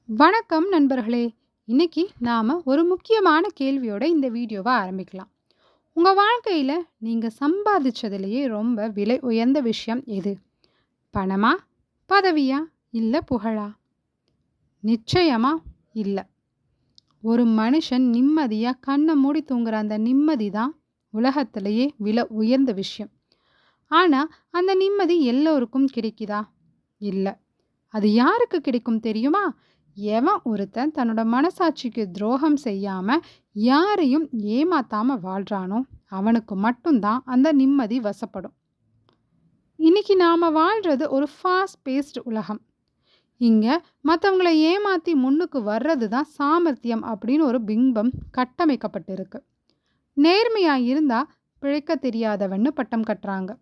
வணக்கம் நண்பர்களே. இன்னைக்கு நாம ஒரு முக்கியமான கேள்வியோட இந்த வீடியோவை ஆரம்பிக்கலாம். உங்க வாழ்க்கையில நீங்க சம்பாதிச்சதிலேயே ரொம்ப விலை உயர்ந்த விஷயம் எது? பணமா? பதவியா? இல்ல புகழா? நிச்சயமா இல்ல. ஒரு மனுஷன் நிம்மதியா கண்ணை மூடி தூங்குற அந்த நிம்மதி தான் உலகத்திலேயே விலை உயர்ந்த விஷயம். ஆனா அந்த நிம்மதி எல்லோருக்கும் கிடைக்குதா? இல்ல. அது யாருக்கு கிடைக்கும் தெரியுமா? எவன் ஒருத்தன் தன்னோட மனசாட்சிக்கு துரோகம் செய்யாம யாரையும் ஏமாத்தாம வாழ்றானோ அவனுக்கு மட்டும்தான் அந்த நிம்மதி வசப்படும். இன்னைக்கு நாம வாழ்றது ஒரு ஃபாஸ்ட் பேஸ்ட் உலகம். இங்க மற்றவங்களை ஏமாத்தி முன்னுக்கு வர்றது தான் சாமர்த்தியம் அப்படின்னு ஒரு பிம்பம் கட்டமைக்கப்பட்டிருக்கு. நேர்மையா இருந்தா பிழைக்க தெரியாதவன்னு பட்டம் கட்டுறாங்க.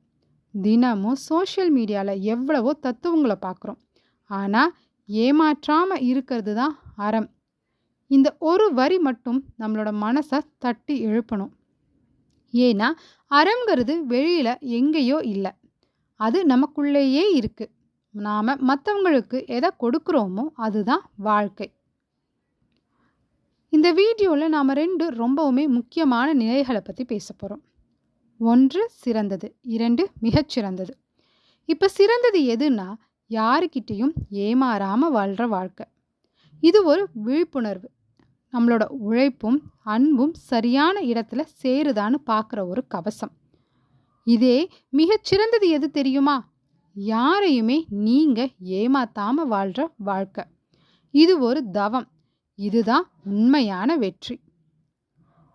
தினமும் சோஷியல் மீடியால எவ்வளவோ தத்துவங்களை பார்க்குறோம். ஆனால் ஏமாற்றாமல் இருக்கிறது தான் அறம். இந்த ஒரு வரி மட்டும் நம்மளோட மனசை தட்டி எழுப்பணும். ஏன்னா அறங்கிறது வெளியில் எங்கேயோ இல்லை, அது நமக்குள்ளேயே இருக்குது. நாம் மற்றவங்களுக்கு எதை கொடுக்குறோமோ அதுதான் வாழ்க்கை. இந்த வீடியோவில் நாம் 2 ரொம்பவுமே முக்கியமான நிலைகளை பற்றி பேச போகிறோம். 1 சிறந்தது, 2 மிகச்சிறந்தது. இப்போ சிறந்தது எதுன்னா யாருக்கிட்டேயும் ஏமாறாமல் வாழ்கிற வாழ்க்கை. இது ஒரு விழிப்புணர்வு. நம்மளோட உழைப்பும் அன்பும் சரியான இடத்துல சேருதான்னு பார்க்குற ஒரு கவசம். இதே மிகச்சிறந்தது எது தெரியுமா? யாரையுமே நீங்கள் ஏமாத்தாமல் வாழ்கிற வாழ்க்கை. இது ஒரு தவம். இதுதான் உண்மையான வெற்றி.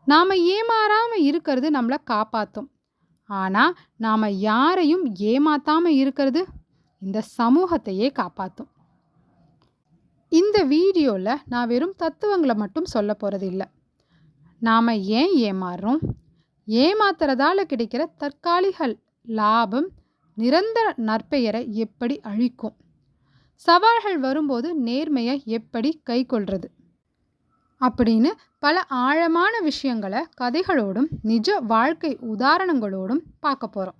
நாம் ஏமாறாமல் இருக்கிறது நம்மளை காப்பாற்றும். ஆனால் நாம் யாரையும் ஏமாத்தாமல் இருக்கிறது இந்த சமூகத்தையே காப்பாற்றும். இந்த வீடியோவில் நான் வெறும் தத்துவங்களை மட்டும் சொல்ல போகிறது இல்லை. நாம் ஏன் ஏமாறுறோம், ஏமாத்துறதால கிடைக்கிற தற்காலிக லாபம் நிரந்தர நற்பெயரை எப்படி அழிக்கும், சவால்கள் வரும்போது நேர்மையை எப்படி கைக்கொள்கிறது அப்படின்னு பல ஆழமான விஷயங்களை கதைகளோடும் நிஜ வாழ்க்கை உதாரணங்களோடும் பார்க்க போகிறோம்.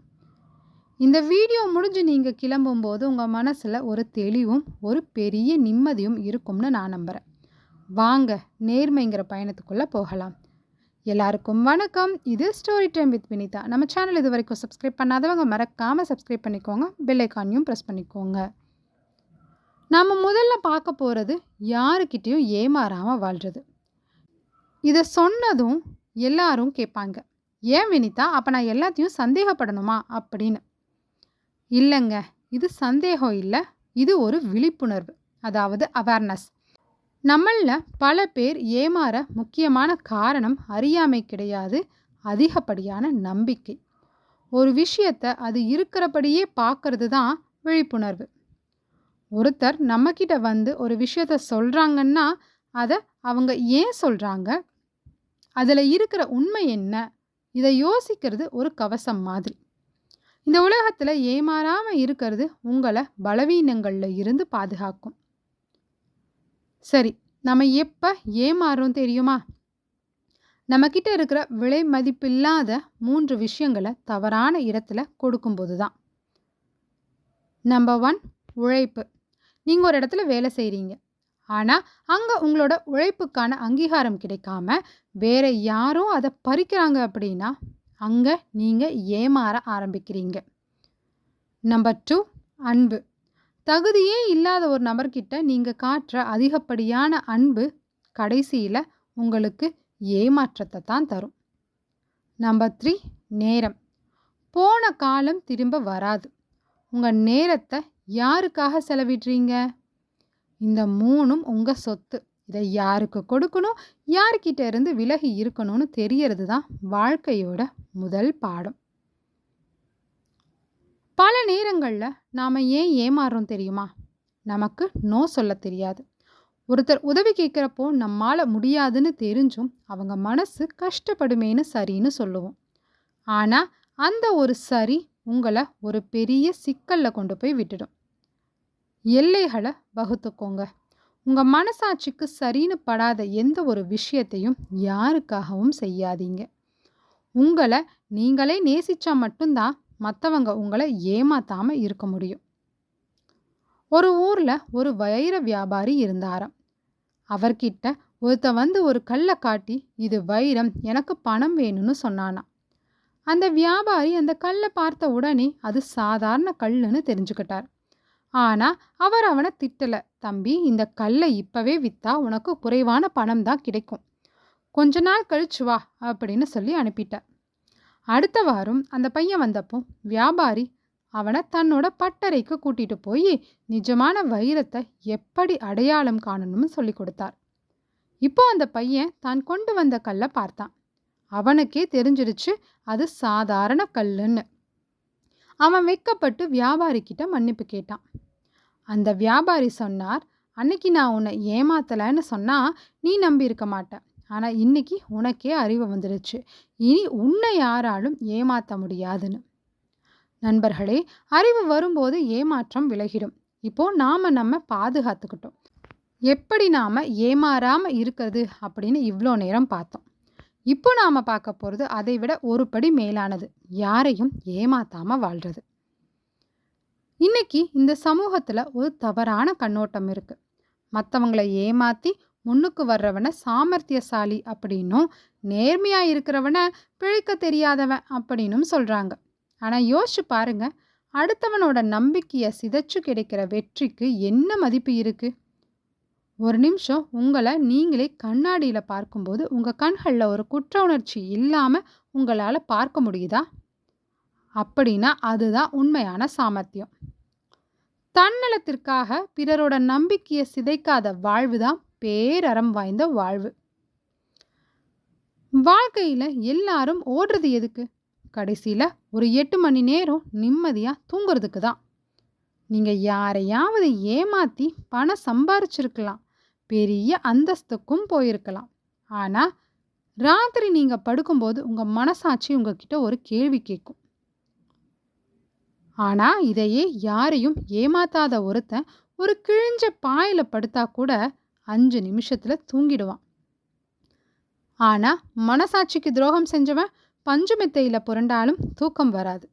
இந்த வீடியோ முடிஞ்சு நீங்கள் கிளம்பும்போது உங்கள் மனசில் ஒரு தெளிவும் ஒரு பெரிய நிம்மதியும் இருக்கும்னு நான் நம்புகிறேன். வாங்க நேர்மைங்கிற பயணத்துக்குள்ளே போகலாம். எல்லாருக்கும் வணக்கம். இது ஸ்டோரி டைம் வித் வினிதா. நம்ம சேனல் இது வரைக்கும் சப்ஸ்கிரைப் பண்ணாதவங்க மறக்காமல் சப்ஸ்கிரைப் பண்ணிக்கோங்க, பெல் ஐக்கானையும் ப்ரெஸ் பண்ணிக்கோங்க. நம்ம முதல்ல பார்க்க போகிறது யாருக்கிட்டேயும் ஏமாறாமல் வாழ்கிறது. இதை சொன்னதும் எல்லாரும் கேட்பாங்க, ஏன் வினிதா அப்போ நான் எல்லாத்தையும் சந்தேகப்படணுமா அப்படின்னு. இல்லைங்க, இது சந்தேகம் இல்லை, இது ஒரு விழிப்புணர்வு, அதாவது அவேர்னஸ். நம்மளில் பல பேர் ஏமாற முக்கியமான காரணம் அறியாமை கிடையாது, அதிகப்படியான நம்பிக்கை. ஒரு விஷயத்தை அது இருக்கிறபடியே பார்க்கறது தான் விழிப்புணர்வு. ஒருத்தர் நம்மக்கிட்ட வந்து ஒரு விஷயத்த சொல்கிறாங்கன்னா அதை அவங்க ஏன் சொல்கிறாங்க, அதில் இருக்கிற உண்மை என்ன, இதை யோசிக்கிறது ஒரு கவசம் மாதிரி. இந்த உலகத்தில் ஏமாறாமல் இருக்கிறது உங்களை பலவீனங்களில் இருந்து பாதுகாக்கும். சரி, நம்ம எப்போ ஏமாறுறோம் தெரியுமா? நம்மக்கிட்ட இருக்கிற விலை மதிப்பில்லாத 3 விஷயங்களை தவறான இடத்துல கொடுக்கும்போது தான். நம்பர் 1 உழைப்பு. நீங்கள் ஒரு இடத்துல வேலை செய்கிறீங்க, ஆனால் அங்கே உங்களோட உழைப்புக்கான அங்கீகாரம் கிடைக்காம வேற யாரும் அதை பறிக்கிறாங்க அப்படின்னா அங்கே நீங்கள் ஏமாற ஆரம்பிக்கிறீங்க. நம்பர் 2 அன்பு. தகுதியே இல்லாத ஒரு நபர்கிட்ட நீங்கள் காட்டுற அதிகப்படியான அன்பு கடைசியில் உங்களுக்கு ஏமாற்றத்தை தான் தரும். நம்பர் 3 நேரம். போன காலம் திரும்ப வராது. உங்கள் நேரத்தை யாருக்காக செலவிடுறீங்க? இந்த 3ம் உங்கள் சொத்து. இதை யாருக்கு கொடுக்கணும், யார்கிட்ட இருந்து விலகி இருக்கணும்னு தெரியறது தான் வாழ்க்கையோட முதல் பாடம். பல நேரங்களில் நாம் ஏன் ஏமாறுறோம் தெரியுமா? நமக்கு நோ சொல்ல தெரியாது. ஒருத்தர் உதவி கேட்குறப்போ நம்மால் முடியாதுன்னு தெரிஞ்சும் அவங்க மனசு கஷ்டப்படுமேன்னு சரின்னு சொல்லுவோம். ஆனால் அந்த ஒரு சரி உங்களை ஒரு பெரிய சிக்கலில் கொண்டு போய் விட்டுடும். எல்லைகளை வகுத்துக்கோங்க. உங்கள் மனசாட்சிக்கு சரின்னு படாத எந்த ஒரு விஷயத்தையும் யாருக்காகவும் செய்யாதீங்க. உங்களை நீங்களே நேசித்தா மட்டும்தான் மற்றவங்க உங்களை ஏமாத்தாமல் இருக்க முடியும். ஒரு ஊரில் ஒரு வைர வியாபாரி இருந்தாராம். அவர்கிட்ட ஒருத்தன் வந்து ஒரு கல்லை காட்டி, இது வைரம், எனக்கு பணம் வேணும்னு சொன்னானாம். அந்த வியாபாரி அந்த கல்லை பார்த்த உடனே அது சாதாரண கல்லுன்னு தெரிஞ்சுக்கிட்டார். ஆனா அவர் அவனை திட்டல. தம்பி, இந்த கல்லை இப்பவே வித்தா உனக்கு குறைவான பணம் தான் கிடைக்கும், கொஞ்ச நாள் கழிச்சு வா அப்படின்னு சொல்லி அனுப்பிட்டார். அடுத்த வாரம் அந்த பையன் வந்தப்போ வியாபாரி அவனை தன்னோட பட்டறைக்கு கூட்டிட்டு போய் நிஜமான வைரத்தை எப்படி அடையாளம் காணணும்னு சொல்லி கொடுத்தார். இப்போ அந்த பையன் தான் கொண்டு வந்த கல்லை பார்த்தான். அவனுக்கே தெரிஞ்சிருச்சு அது சாதாரண கல்லுன்னு. அவன் வெட்கப்பட்டு வியாபாரி கிட்ட மன்னிப்பு கேட்டான். அந்த வியாபாரி சொன்னார், அன்னைக்கு நான் உன்னை ஏமாத்தலைன்னு சொன்னா நீ நம்பி இருக்க மாட்ட. ஆனா இன்னைக்கு உனக்கே அறிவு வந்துடுச்சு, இனி உன்னை யாராலும் ஏமாத்த முடியாதுன்னு. நண்பர்களே, அறிவு வரும்போது ஏமாற்றம் விலகிடும். இப்போ நாம நம்ம பாதுகாத்துக்கிட்டோம். எப்படி நாம ஏமாறாம இருக்கிறது அப்படின்னு இவ்வளோ நேரம் பார்த்தோம். இப்போ நாம பார்க்க போறது அதை விட ஒரு படி மேலானது, யாரையும் ஏமாத்தாம வாழ்றது. இன்னைக்கு இந்த சமூகத்துல ஒரு தவறான கண்ணோட்டம் இருக்கு. மற்றவங்களை ஏமாத்தி முன்னுக்கு வர்றவனை சாமர்த்தியசாலி அப்படின்னும், நேர்மையா இருக்கிறவன பிழைக்க தெரியாதவன் அப்படின்னும் சொல்றாங்க. ஆனா யோசிச்சு பாருங்க, அடுத்தவனோட நம்பிக்கையை சிதைச்சு கிடைக்கிற வெற்றிக்கு என்ன மதிப்பு இருக்கு? ஒரு நிமிஷம் உங்களை நீங்களே கண்ணாடியில பார்க்கும்போது உங்க கண்கள்ல ஒரு குற்ற உணர்ச்சி இல்லாம உங்களால பார்க்க முடியுதா? அப்படின்னா அதுதான் உண்மையான சாமர்த்தியம். தன்னலத்திற்காக பிறரோட நம்பிக்கையை சிதைக்காத வாழ்வுதான் பேரறம் வாய்ந்த வாழ்வு. வாழ்க்கையில எல்லாரும் ஓடுறது எதுக்கு? கடைசியில ஒரு 8 மணி நேரம் நிம்மதியா தூங்குறதுக்கு தான். நீங்க யாரையாவது ஏமாத்தி பணம் சம்பாரிச்சிருக்கலாம், பெரிய அந்தஸ்துக்கும் போயிருக்கலாம். ஆனா ராத்திரி நீங்க படுக்கும்போது உங்க மனசாட்சி உங்ககிட்ட ஒரு கேள்வி கேட்கும். ஆனா இதையே யாரையும் ஏமாத்தாத ஒருத்தன் ஒரு கிழிஞ்ச பாயில படுத்தா கூட 5 நிமிஷத்துல தூங்கிடுவான். ஆனா மனசாட்சிக்கு துரோகம் செஞ்சவன் பஞ்சு மெத்தையில புரண்டாலும் தூக்கம் வராது.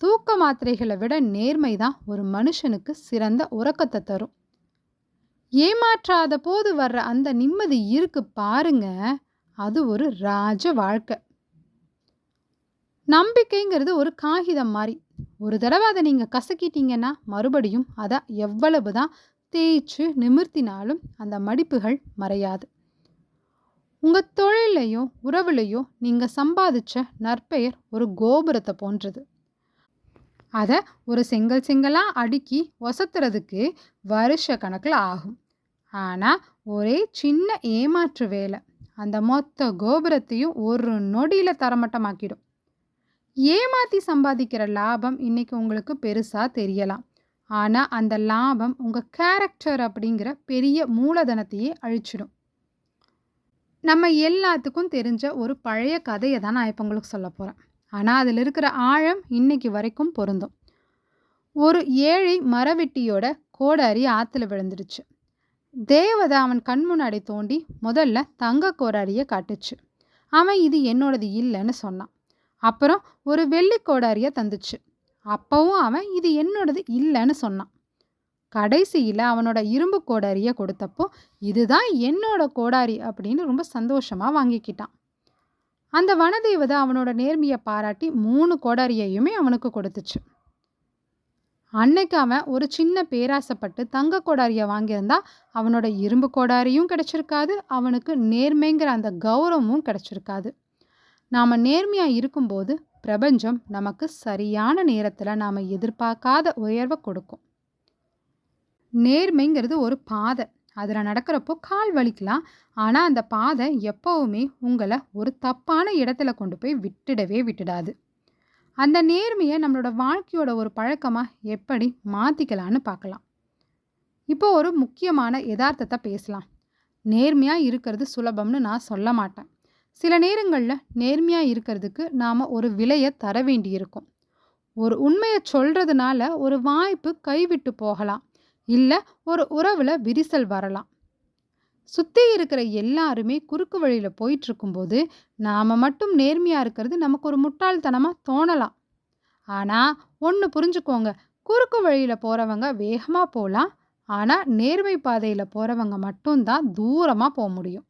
தூக்க மாத்திரைகளை விட நேர்மைதான் ஒரு மனுஷனுக்கு சிறந்த உறக்கத்தை தரும். ஏமாற்றாத போது வர்ற அந்த நிம்மதி இருக்கு பாருங்க, அது ஒரு ராஜ வாழ்க்கை. நம்பிக்கைங்கிறது ஒரு காகிதம் மாதிரி. ஒரு தடவை அதை நீங்க கசக்கிட்டீங்கன்னா மறுபடியும் அதை எவ்வளவுதான் தேய்ச்சு நிமிர்த்தினாலும் அந்த மடிப்புகள் மறையாது. உங்க தொழிலையோ உறவுலையோ நீங்க சம்பாதிச்ச நற்பெயர் ஒரு கோபுரத்தை போன்றது. அதை ஒரு செங்கல் செங்கலா அடுக்கி ஒசத்துறதுக்கு வருஷ கணக்கில் ஆகும். ஆனா ஒரே சின்ன ஏமாற்று வேலை அந்த மொத்த கோபுரத்தையும் ஒரு நொடியில தரமட்டமாக்கிடும். ஏமாத்தி சம்பாதிக்கிற லாபம் இன்னைக்கு உங்களுக்கு பெருசா தெரியலாம். ஆனா அந்த லாபம் உங்க கேரக்டர் அப்படிங்கிற பெரிய மூலதனத்தையே அழிச்சிடும். நம்ம எல்லாத்துக்கும் தெரிஞ்ச ஒரு பழைய கதையை தான் நான் இப்போ உங்களுக்கு சொல்ல போறேன். ஆனா அதில் இருக்கிற ஆழம் இன்னைக்கு வரைக்கும் பொருந்தும். ஒரு ஏழை மரவெட்டியோட கோடாரி ஆத்துல விழுந்துடுச்சு. தேவதை அவன் கண் முன்னாடி தோண்டி முதல்ல தங்க கோடாரியை காட்டுச்சு. அவன் இது என்னோடது இல்லைன்னு சொன்னான். அப்புறம் ஒரு வெள்ளி கோடாரியை தந்துச்சு. அப்பவும் அவன் இது என்னோடது இல்லைன்னு சொன்னான். கடைசியில் அவனோட இரும்பு கோடாரியை கொடுத்தப்போ இதுதான் என்னோட கோடாரி அப்படின்னு ரொம்ப சந்தோஷமா வாங்கிக்கிட்டான். அந்த வனதேவதை அவனோட நேர்மையை பாராட்டி 3 கோடாரியையுமே அவனுக்கு கொடுத்துச்சு. அன்னைக்கு அவன் ஒரு சின்ன பேராசைப்பட்டு தங்க கோடாரியை வாங்கியிருந்தா அவனோட இரும்பு கோடாரியும் கிடைச்சிருக்காது, அவனுக்கு நேர்மைங்கிற அந்த கௌரவமும் கிடைச்சிருக்காது. நாம நேர்மையா இருக்கும்போது பிரபஞ்சம் நமக்கு சரியான நேரத்துல நாம எதிர்பார்க்காத உயர்வை கொடுக்கும். நேர்மைங்கிறது ஒரு பாதை. அதுல நடக்கிறப்போ கால் வலிக்கலாம். ஆனா அந்த பாதை எப்பவுமே உங்களை ஒரு தப்பான இடத்துல கொண்டு போய் விட்டுடவே விட்டுடாது. அந்த நேர்மையை நம்மளோட வாழ்க்கையோட ஒரு பழக்கமா எப்படி மாத்திக்கலான்னு பார்க்கலாம். இப்போ ஒரு முக்கியமான யதார்த்தத்தை பேசலாம். நேர்மையா இருக்கிறது சுலபம்னு நான் சொல்ல மாட்டேன். சில நேரங்களில் நேர்மையா இருக்கிறதுக்கு நாம ஒரு விலையை தர வேண்டியிருக்கும். ஒரு உண்மையை சொல்றதுனால ஒரு வாய்ப்பு கைவிட்டு போகலாம், இல்லை ஒரு உறவுல விரிசல் வரலாம். சுற்றி இருக்கிற எல்லாருமே குறுக்கு வழியில போயிட்டு இருக்கும்போது நாம மட்டும் நேர்மையா இருக்கிறது நமக்கு ஒரு முட்டாள்தனமா தோணலாம். ஆனா ஒன்று புரிஞ்சுக்கோங்க, குறுக்கு வழியில போறவங்க வேகமா போகலாம், ஆனால் நேர்மை பாதையில் போகிறவங்க மட்டும்தான் தூரமாக போக முடியும்.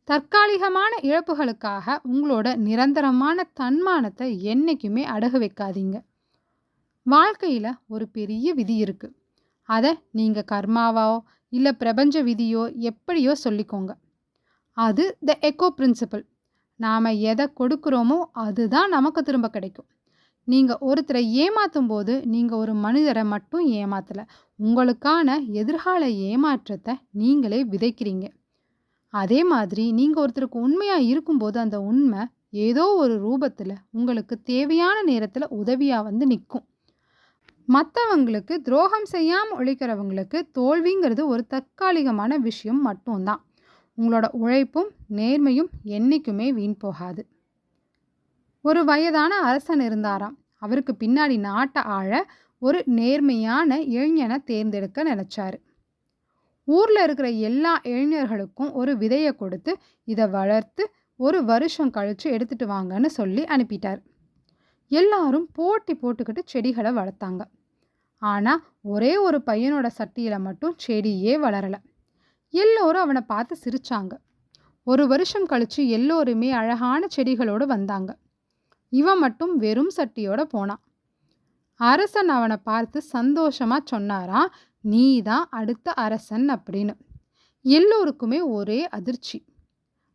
தற்காலிகமான இழப்புகளுக்காக உங்களோட நிரந்தரமான தன்மானத்தை என்றைக்குமே அடகு வைக்காதீங்க. வாழ்க்கையில் ஒரு பெரிய விதி இருக்குது. அதை நீங்கள் கர்மாவோ இல்லை பிரபஞ்ச விதியோ எப்படியோ சொல்லிக்கோங்க. அது த எக்கோ பிரின்சிபல். நாம் எதை கொடுக்குறோமோ அதுதான் நமக்கு திரும்ப கிடைக்கும். நீங்கள் ஒருத்தரை ஏமாற்றும் போது நீங்கள் ஒரு மனிதரை மட்டும் ஏமாற்றலை, உங்களுக்கான எதிர்கால ஏமாற்றத்தை நீங்களே விதைக்கிறீங்க. அதே மாதிரி நீங்கள் ஒருத்தருக்கு உண்மையாக இருக்கும்போது அந்த உண்மை ஏதோ ஒரு ரூபத்தில் உங்களுக்கு தேவையான நேரத்தில் உதவியாக வந்து நிற்கும். மற்றவங்களுக்கு துரோகம் செய்யாமல் உழைக்கிறவங்களுக்கு தோல்விங்கிறது ஒரு தற்காலிகமான விஷயம் மட்டும்தான். உங்களோட உழைப்பும் நேர்மையும் என்றைக்குமே வீண் போகாது. ஒரு வயதான அரசன் இருந்தாராம். அவருக்கு பின்னாடி நாட்டை ஆள ஒரு நேர்மையான இளைஞனை தேர்ந்தெடுக்க நினச்சாரு. ஊரில் இருக்கிற எல்லா இளைஞர்களுக்கும் ஒரு விதையை கொடுத்து இதை வளர்த்து 1 வருஷம் கழித்து எடுத்துகிட்டு வாங்கன்னு சொல்லி அனுப்பிட்டார். எல்லாரும் போட்டி போட்டுக்கிட்டு செடிகளை வளர்த்தாங்க. ஆனால் ஒரே ஒரு பையனோட சட்டியில் மட்டும் செடியே வளரலை. எல்லோரும் அவனை பார்த்து சிரிச்சாங்க. 1 வருஷம் கழித்து எல்லோருமே அழகான செடிகளோடு வந்தாங்க. இவன் மட்டும் வெறும் சட்டியோட போனான். அரசன் அவனை பார்த்து சந்தோஷமாக சொன்னாராம், நீ தான் அடுத்த அரசன் அப்படின்னு. எல்லோருக்குமே ஒரே அதிர்ச்சி.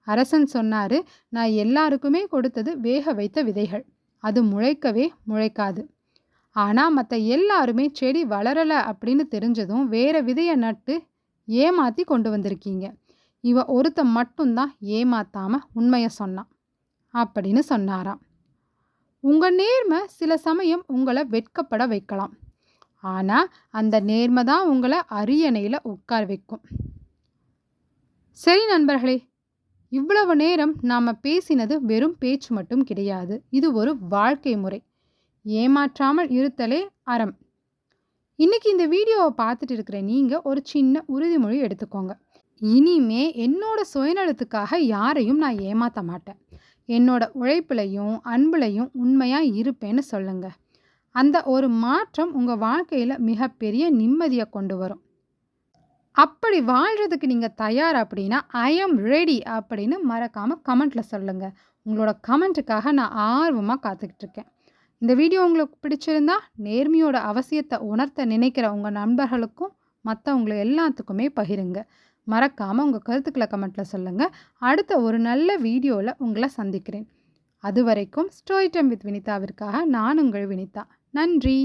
அரசன் சொன்னார், நான் எல்லாருக்குமே கொடுத்தது வேக வைத்த விதைகள், அது முளைக்கவே முளைக்காது. ஆனால் மற்ற எல்லாருமே செடி வளரலை அப்படின்னு தெரிஞ்சதும் வேற விதையை நட்டு ஏமாற்றி கொண்டு வந்திருக்கீங்க. இவன் ஒருத்தன் மட்டும்தான் ஏமாத்தாமல் உண்மையை சொன்னான் அப்படின்னு சொன்னாராம். உங்கள் நேர்மை சில சமயம் உங்களை வெட்கப்பட வைக்கலாம். ஆனால் அந்த நேர்மை தான் உங்களை அரியணையில் உட்கார வைக்கும். சரி நண்பர்களே, இவ்வளவு நேரம் நாம் பேசினது வெறும் பேச்சு மட்டும் கிடையாது. இது ஒரு வாழ்க்கை முறை. ஏமாற்றாமல் இருத்தலே அறம். இன்னைக்கு இந்த வீடியோவை பார்த்துட்டு இருக்கிற நீங்கள் ஒரு சின்ன உறுதிமொழி எடுத்துக்கோங்க. இனிமே என்னோட சுயநலத்துக்காக யாரையும் நான் ஏமாற்ற மாட்டேன். என்னோட உழைப்புலையும் அன்புலையும் உண்மையாக இருப்பேன்னு சொல்லுங்க. அந்த ஒரு மாற்றம் உங்கள் வாழ்க்கையில் மிகப்பெரிய நிம்மதியை கொண்டு வரும். அப்படி வாழ்கிறதுக்கு நீங்கள் தயார் அப்படின்னா ஐ ஆம் ரெடி அப்படின்னு மறக்காமல் கமெண்ட்டில் சொல்லுங்கள். உங்களோட கமெண்ட்டுக்காக நான் ஆர்வமாக காத்துக்கிட்டு இருக்கேன். இந்த வீடியோ உங்களுக்கு பிடிச்சிருந்தா நேர்மையோட அவசியத்தை உணர்த்த நினைக்கிற உங்கள் நண்பர்களுக்கும் மற்றவங்களை எல்லாத்துக்குமே பகிருங்க. மறக்காமல் உங்கள் கருத்துக்களை கமெண்ட்டில் சொல்லுங்கள். அடுத்த ஒரு நல்ல வீடியோவில் உங்களை சந்திக்கிறேன். அது வரைக்கும் ஸ்டோரி டைம் வித் வினிதாவிற்காக நான் உங்கள் வினிதா. நன்றி.